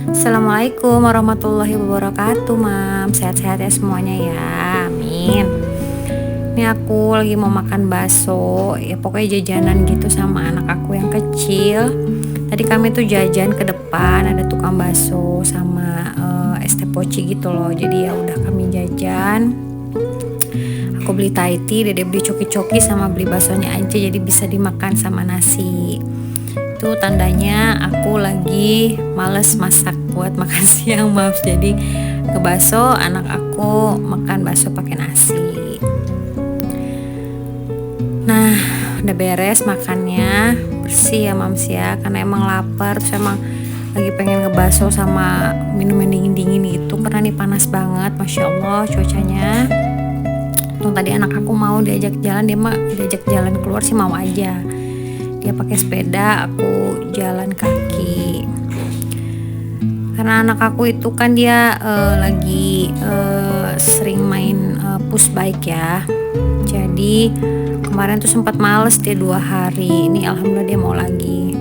Assalamualaikum warahmatullahi wabarakatuh, Mam. Sehat-sehat ya semuanya ya. Amin. Ini aku lagi mau makan bakso, ya pokoknya jajanan gitu sama anak aku yang kecil. Tadi kami tuh jajan ke depan, ada tukang bakso sama es teh poci gitu loh. Jadi ya udah kami jajan. Aku beli Thai tea, Dede beli coki-coki sama beli baksonya aja jadi bisa dimakan sama nasi. Itu tandanya aku lagi males masak buat makan siang, maaf. Jadi ke bakso, anak aku makan bakso pakai nasi. Nah, udah beres makannya, bersih ya mams ya, karena emang lapar, terus emang lagi pengen ngebakso sama minum yang dingin-dingin gitu, karena nih panas banget, Masya Allah cuacanya. Tuh tadi anak aku mau diajak jalan, dia mah diajak jalan keluar sih mau aja. Dia pakai sepeda, aku jalan kaki. Karena anak aku itu kan dia lagi sering main push bike ya. Jadi kemarin tuh sempat males dia 2 hari. Ini alhamdulillah dia mau lagi.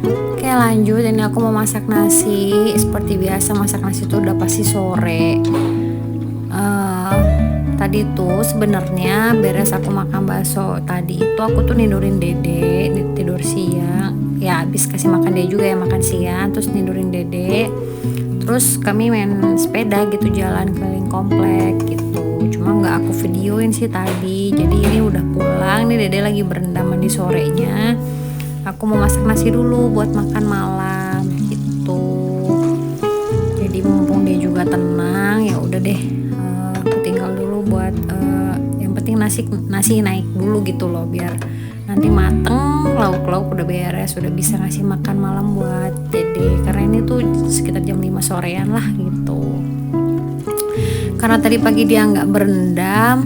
Oke lanjut, ini aku mau masak nasi. Seperti biasa masak nasi itu udah pasti sore. Tadi tuh sebenarnya beres aku makan bakso tadi itu aku tuh nidurin Dede tidur siang ya, habis kasih makan dia juga ya makan siang, terus nidurin Dede, terus kami main sepeda gitu jalan keliling komplek gitu, cuma nggak aku videoin sih tadi. Jadi ini udah pulang nih, Dede lagi berendam di sorenya, aku mau masak nasi dulu buat makan malam gitu. Jadi mumpung dia juga tenang, ya udah deh, aku tinggal dulu buat yang penting nasi naik dulu gitu loh, biar nanti mateng, lauk-lauk udah beres, udah bisa ngasih makan malam buat Dede, karena ini tuh sekitar jam 5 sorean lah gitu. Karena tadi pagi dia nggak berendam,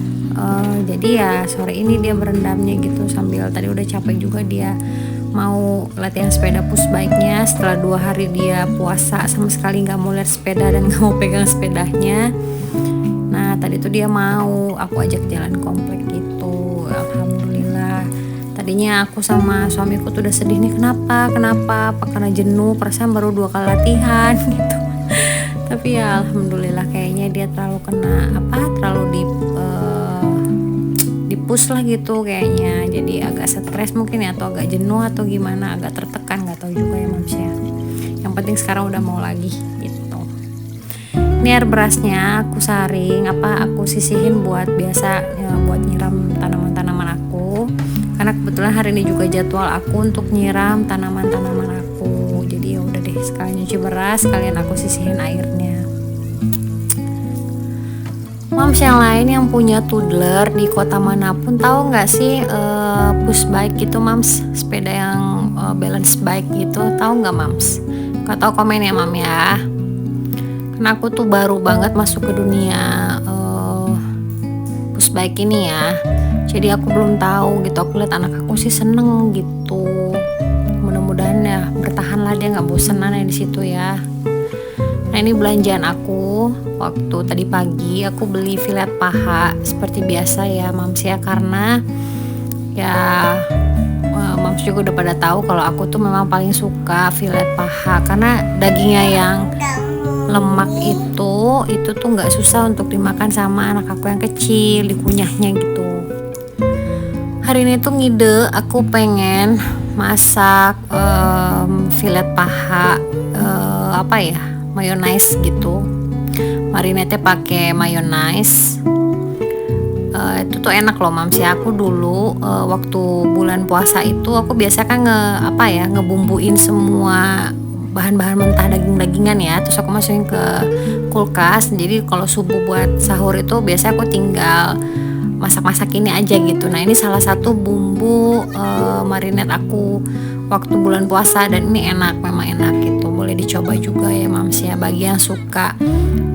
jadi ya sore ini dia berendamnya gitu, sambil tadi udah capek juga dia mau latihan sepeda push bike-nya setelah 2 hari dia puasa sama sekali nggak mau lihat sepeda dan nggak mau pegang sepedanya. Nah tadi tuh dia mau aku ajak jalan komplek gitu, alhamdulillah. Tadinya aku sama suamiku tuh udah sedih nih, kenapa apa karena jenuh, perasaan baru 2 kali latihan gitu. Tapi ya alhamdulillah kayaknya dia terlalu di push lah gitu kayaknya, jadi agak stres mungkin ya, atau agak jenuh atau gimana, agak tertekan, nggak tahu juga ya mams ya. Yang penting sekarang udah mau lagi gitu. Ini air berasnya aku saring, aku sisihin buat biasa ya, buat nyiram tanaman-tanaman aku. Karena kebetulan hari ini juga jadwal aku untuk nyiram tanaman-tanaman aku. Jadi ya udah deh, sekalian nyuci beras, sekalian aku sisihin airnya. Mams yang lain yang punya toddler di kota manapun tahu nggak sih push bike gitu mams, sepeda yang balance bike gitu, tahu nggak mams? Kalau tahu komen ya mam ya. Karena aku tuh baru banget masuk ke dunia push bike ini ya, jadi aku belum tahu gitu. Aku lihat anak aku sih seneng gitu, mudah-mudahan ya bertahan lah, dia nggak bosenan ya di situ ya. Nah ini belanjaan aku waktu tadi pagi, aku beli filet paha seperti biasa ya mams ya, karena ya mams juga udah pada tahu kalau aku tuh memang paling suka filet paha, karena dagingnya yang lemak itu tuh nggak susah untuk dimakan sama anak aku yang kecil, dikunyahnya gitu. Hari ini tuh ngide aku pengen masak filet paha mayonnaise gitu, marinate pakai mayonnaise. Itu tuh enak loh mams ya. Aku dulu waktu bulan puasa itu aku biasa kan ngebumbuin semua bahan-bahan mentah, daging-dagingan ya, terus aku masukin ke kulkas. Jadi kalau subuh buat sahur itu biasanya aku tinggal masak-masak ini aja gitu. Nah ini salah satu bumbu marinate aku waktu bulan puasa, dan ini enak, memang enak gitu. Boleh dicoba juga ya mams ya, bagi yang suka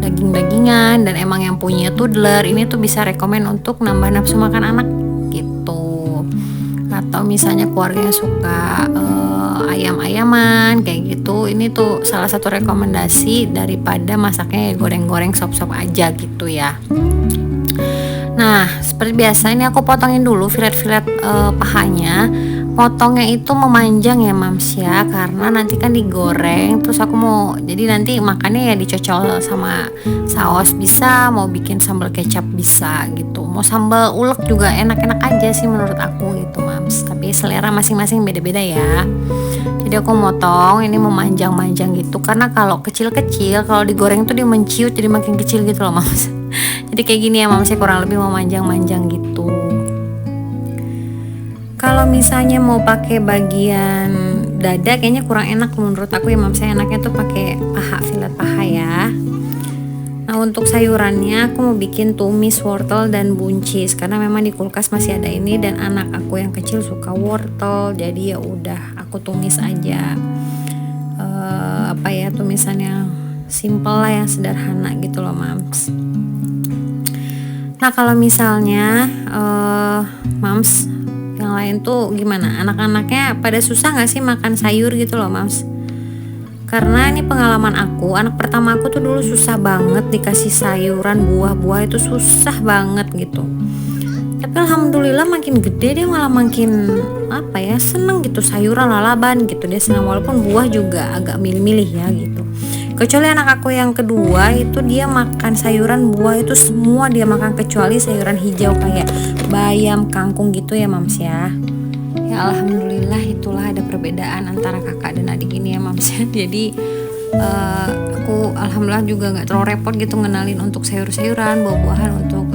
daging-dagingan dan emang yang punya toddler, ini tuh bisa rekomen untuk nambah nafsu makan anak gitu. Atau misalnya keluarga yang suka ayam-ayaman kayak gitu, ini tuh salah satu rekomendasi daripada masaknya goreng-goreng sop-sop aja gitu ya. Nah seperti biasa ini aku potongin dulu filet-filet pahanya. potongnya itu memanjang ya mams ya, karena nanti kan digoreng, terus aku mau jadi nanti makannya ya dicocol sama saus bisa, mau bikin sambal kecap bisa gitu, mau sambal ulek juga enak-enak aja sih menurut aku gitu mams, tapi selera masing-masing beda-beda ya. Jadi aku motong ini memanjang-manjang gitu, karena kalau kecil-kecil kalau digoreng tuh dia menciut jadi makin kecil gitu loh mams. Jadi kayak gini ya mams, kurang lebih memanjang-manjang gitu. Kalau misalnya mau pakai bagian dada kayaknya kurang enak menurut aku ya mams, saya enaknya tuh pakai paha, filet paha ya. Nah untuk sayurannya aku mau bikin tumis wortel dan buncis, karena memang di kulkas masih ada ini dan anak aku yang kecil suka wortel, jadi ya udah aku tumis aja. Apa ya, tumisannya simple lah, yang sederhana gitu loh mams. Nah kalau misalnya mams yang lain tuh gimana, anak-anaknya pada susah gak sih makan sayur gitu loh mams? Karena ini pengalaman aku, anak pertama aku tuh dulu susah banget dikasih sayuran, buah-buah itu susah banget gitu. Tapi alhamdulillah makin gede dia malah makin apa ya, seneng gitu sayuran, lalaban gitu dia senang, walaupun buah juga agak milih-milih ya gitu. Kecuali anak aku yang kedua itu dia makan sayuran, buah itu semua dia makan kecuali sayuran hijau kayak bayam, kangkung gitu ya mams ya. Ya alhamdulillah, itulah ada perbedaan antara kakak dan adik ini ya mams ya. Jadi aku alhamdulillah juga nggak terlalu repot gitu ngenalin untuk sayur-sayuran, buah-buahan untuk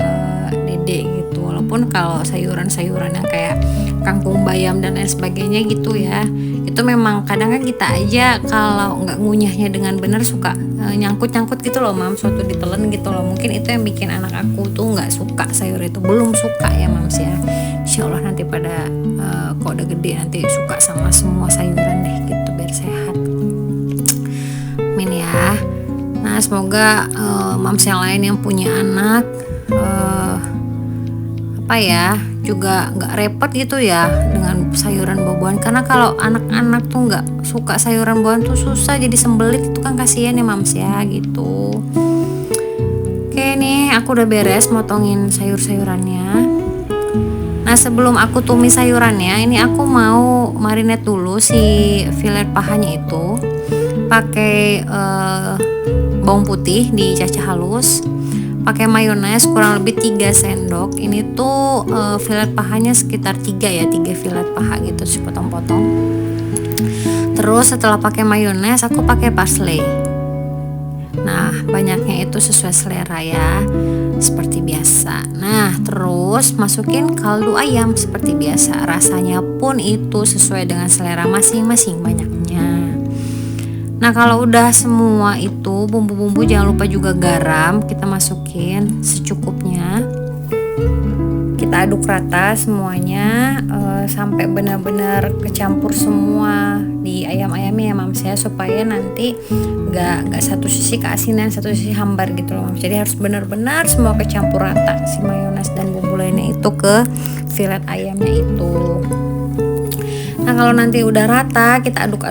dedek gitu. Walaupun kalau sayuran-sayuran yang kayak kangkung, bayam dan lain sebagainya gitu ya, itu memang kadang kan kita aja kalau nggak ngunyahnya dengan benar suka nyangkut-nyangkut gitu loh mams waktu ditelan gitu loh. Mungkin itu yang bikin anak aku tuh nggak suka sayur itu, belum suka ya mams ya. Insya Allah nanti pada kok udah gede nanti suka sama semua sayuran deh gitu biar sehat. Amin ya. Nah semoga mams yang lain yang punya anak apa ya juga nggak repot gitu ya dengan sayuran buah-buahan, karena kalau anak-anak tuh nggak suka sayuran buahan tuh susah jadi sembelit, itu kan kasihan ya mams ya gitu. Oke nih aku udah beres motongin sayur-sayurannya. Nah sebelum aku tumis sayurannya ini aku mau marinate dulu si filet pahanya itu pakai bawang putih dicacah halus, pakai mayones kurang lebih 3 sendok. Ini tuh filet pahanya sekitar 3 filet paha gitu sepotong-potong. Terus setelah pakai mayones aku pakai parsley. Nah banyaknya itu sesuai selera ya, seperti biasa. Nah terus masukin kaldu ayam seperti biasa, rasanya pun itu sesuai dengan selera masing-masing banyaknya. Nah kalau udah semua itu bumbu-bumbu, jangan lupa juga garam kita masukin secukupnya. Kita aduk rata semuanya sampai benar-benar kecampur semua di ayam-ayamnya ya mams ya, supaya nanti nggak satu sisi keasinan satu sisi hambar gitu loh mams. Jadi harus benar-benar semua kecampur rata si mayones dan bumbu lainnya itu ke filet ayamnya itu. Nah kalau nanti udah rata kita aduk,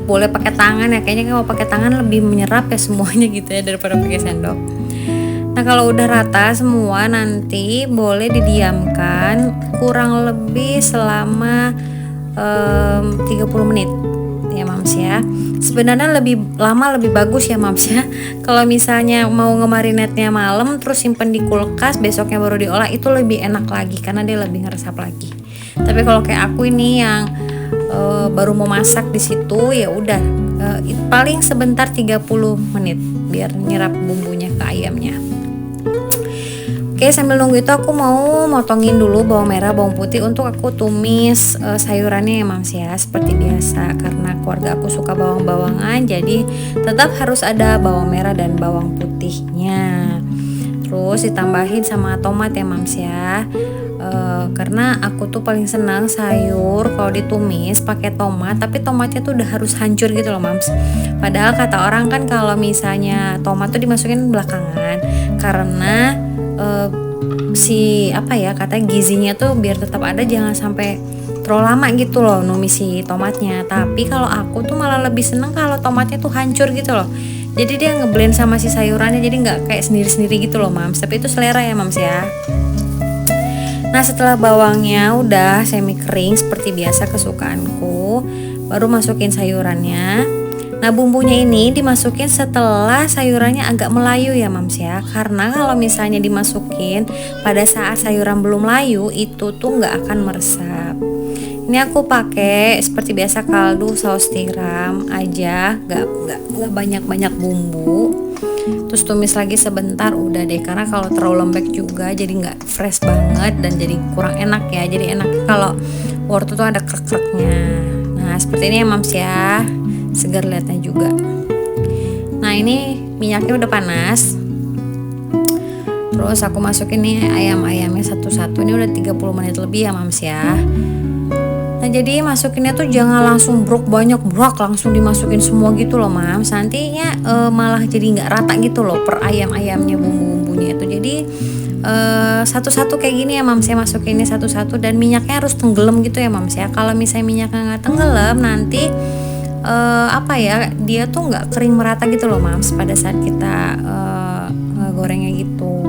boleh pakai tangan ya, kayaknya kalau pakai tangan lebih menyerap ya semuanya gitu ya daripada pakai sendok. Nah kalau udah rata semua nanti boleh didiamkan kurang lebih selama 30 menit ya mams ya. Sebenarnya lebih lama lebih bagus ya mams ya. Kalau misalnya mau ngemarinatnya malam terus simpen di kulkas, besoknya baru diolah, itu lebih enak lagi karena dia lebih ngeresap lagi. Tapi kalau kayak aku ini yang baru mau masak di situ ya udah paling sebentar 30 menit biar nyerap bumbunya ke ayamnya. Oke sambil nunggu itu aku mau motongin dulu bawang merah bawang putih untuk aku tumis sayurannya ya mams ya, seperti biasa karena keluarga aku suka bawang-bawangan, jadi tetap harus ada bawang merah dan bawang putihnya. Terus ditambahin sama tomat ya mams ya. Karena aku tuh paling senang sayur kalau ditumis pakai tomat, tapi tomatnya tuh udah harus hancur gitu loh mams. Padahal kata orang kan kalau misalnya tomat tuh dimasukin belakangan karena katanya gizinya tuh biar tetap ada, jangan sampai terlalu lama gitu loh numis si tomatnya. Tapi kalau aku tuh malah lebih seneng kalau tomatnya tuh hancur gitu loh, jadi dia ngeblend sama si sayurannya, jadi nggak kayak sendiri-sendiri gitu loh mams. Tapi itu selera ya mams ya. Nah setelah bawangnya udah semi kering seperti biasa kesukaanku, baru masukin sayurannya. Nah bumbunya ini dimasukin setelah sayurannya agak melayu ya mams ya. Karena kalau misalnya dimasukin pada saat sayuran belum layu itu tuh nggak akan meresap. Ini aku pakai seperti biasa kaldu saus tiram aja, nggak banyak bumbu. Terus tumis lagi sebentar udah deh, karena kalau terlalu lembek juga jadi nggak fresh banget dan jadi kurang enak ya. Jadi enak kalau wortel tuh ada krek-kreknya. Nah seperti ini ya mams ya, segar liatnya juga. Nah ini minyaknya udah panas. Terus aku masukin nih ayam-ayamnya satu-satu. Ini udah 30 menit lebih ya mams ya. Nah jadi masukinnya tuh jangan langsung brok langsung dimasukin semua gitu loh mams. Nantinya malah jadi nggak rata gitu loh per ayam-ayamnya bumbu-bumbunya itu. Jadi satu-satu kayak gini ya mams ya, masukinnya satu-satu dan minyaknya harus tenggelam gitu ya mams ya. Kalau misalnya minyaknya nggak tenggelam nanti dia tuh nggak kering merata gitu loh mams pada saat kita ngegorengnya gitu.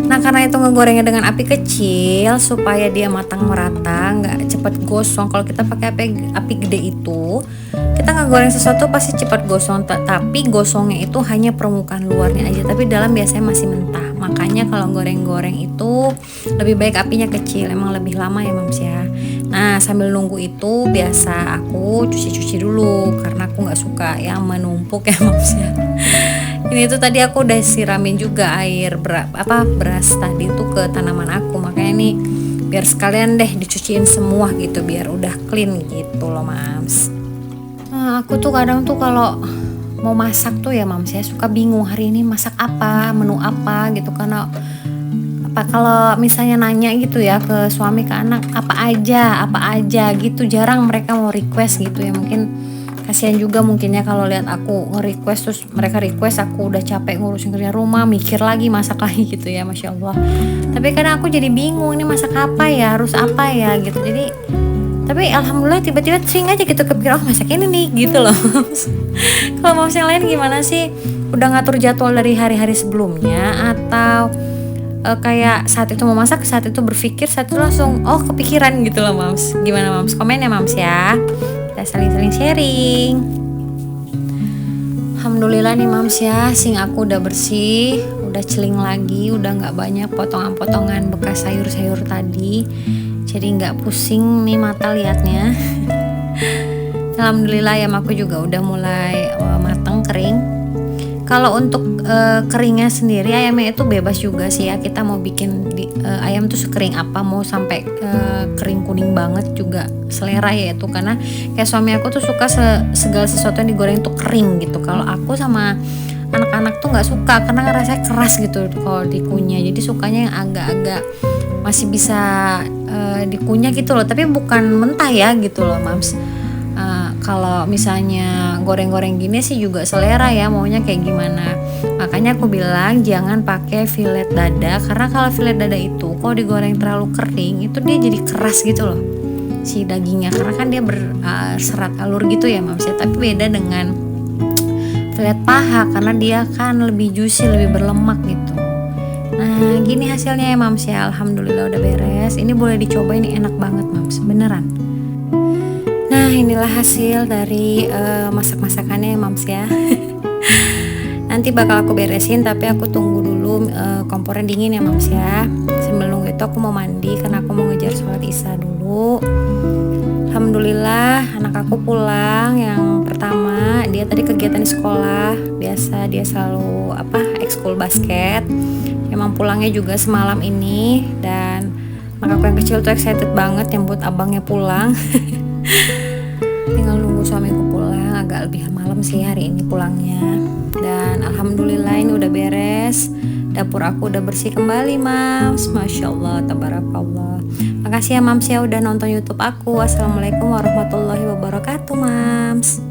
Nah karena itu ngegorengnya dengan api kecil supaya dia matang merata, nggak cepet gosong. Kalau kita pakai api gede itu kita ngegoreng sesuatu pasti cepat gosong, tapi gosongnya itu hanya permukaan luarnya aja, tapi dalam biasanya masih mentah. Makanya kalau goreng-goreng itu lebih baik apinya kecil, emang lebih lama ya mams ya. Nah sambil nunggu itu biasa aku cuci-cuci dulu karena aku nggak suka yang menumpuk ya mams ya. Ini tuh tadi aku udah siramin juga air beras tadi tuh ke tanaman aku, makanya nih biar sekalian deh dicuciin semua gitu biar udah clean gitu loh mams. Nah, aku tuh kadang tuh kalau mau masak tuh ya mams ya suka bingung hari ini masak apa, menu apa gitu, karena kalau misalnya nanya gitu ya ke suami ke anak apa aja gitu, jarang mereka mau request gitu ya. Mungkin kasihan juga mungkin ya kalau lihat aku nge-request terus mereka request, aku udah capek ngurusin kerja rumah, mikir lagi masak lagi gitu ya, masya Allah. Tapi kadang aku jadi bingung ini masak apa ya, harus apa ya gitu. Jadi tapi alhamdulillah tiba-tiba sering aja gitu kepikiran masak ini nih gitu loh. Kalau mams yang lain gimana sih, udah ngatur jadwal dari hari-hari sebelumnya atau kayak saat itu mau masak, saat itu berpikir, saat itu langsung kepikiran gitu loh mams? Gimana mams, komen ya mams ya, kita saling sharing. Alhamdulillah nih mams ya, sing aku udah bersih, udah celing lagi, udah nggak banyak potongan-potongan bekas sayur-sayur tadi, jadi nggak pusing nih mata liatnya. Alhamdulillah ayam aku juga udah mulai mateng kering. Kalau untuk keringnya sendiri ayamnya itu bebas juga sih ya, kita mau bikin ayam tuh sekering apa, mau sampai kering kuning banget juga selera ya itu, karena kayak suami aku tuh suka segala sesuatu yang digoreng tuh kering gitu. Kalau aku sama anak-anak tuh nggak suka karena rasanya keras gitu kalau dikunyah, jadi sukanya yang agak-agak masih bisa dikunyah gitu loh, tapi bukan mentah ya gitu loh mams. Kalau misalnya goreng-goreng gini sih juga selera ya, maunya kayak gimana. Makanya aku bilang jangan pakai filet dada, karena kalau filet dada itu kalau digoreng terlalu kering itu dia jadi keras gitu loh si dagingnya, karena kan dia berserat alur gitu ya mams ya. Tapi beda dengan filet paha karena dia kan lebih juicy, lebih berlemak gitu. Nah gini hasilnya ya mams ya, alhamdulillah udah beres. Ini boleh dicoba, ini enak banget mams, beneran. Nah inilah hasil dari masak-masakannya ya mams ya. Nanti bakal aku beresin, tapi aku tunggu dulu kompornya dingin ya mams ya. Sambil nunggu itu aku mau mandi karena aku mau ngejar sholat isya dulu. Alhamdulillah anak aku pulang yang pertama, dia tadi kegiatan di sekolah. Biasa dia selalu ekskul basket. Emang pulangnya juga semalam ini, dan anak aku yang kecil tuh excited banget nyambut abangnya pulang. Tinggal nunggu suamiku pulang, agak lebih malam sih hari ini pulangnya. Dan alhamdulillah ini udah beres, dapur aku udah bersih kembali mams, masya Allah, tabarakallah. Makasih ya mams ya udah nonton YouTube aku. Assalamualaikum warahmatullahi wabarakatuh mams.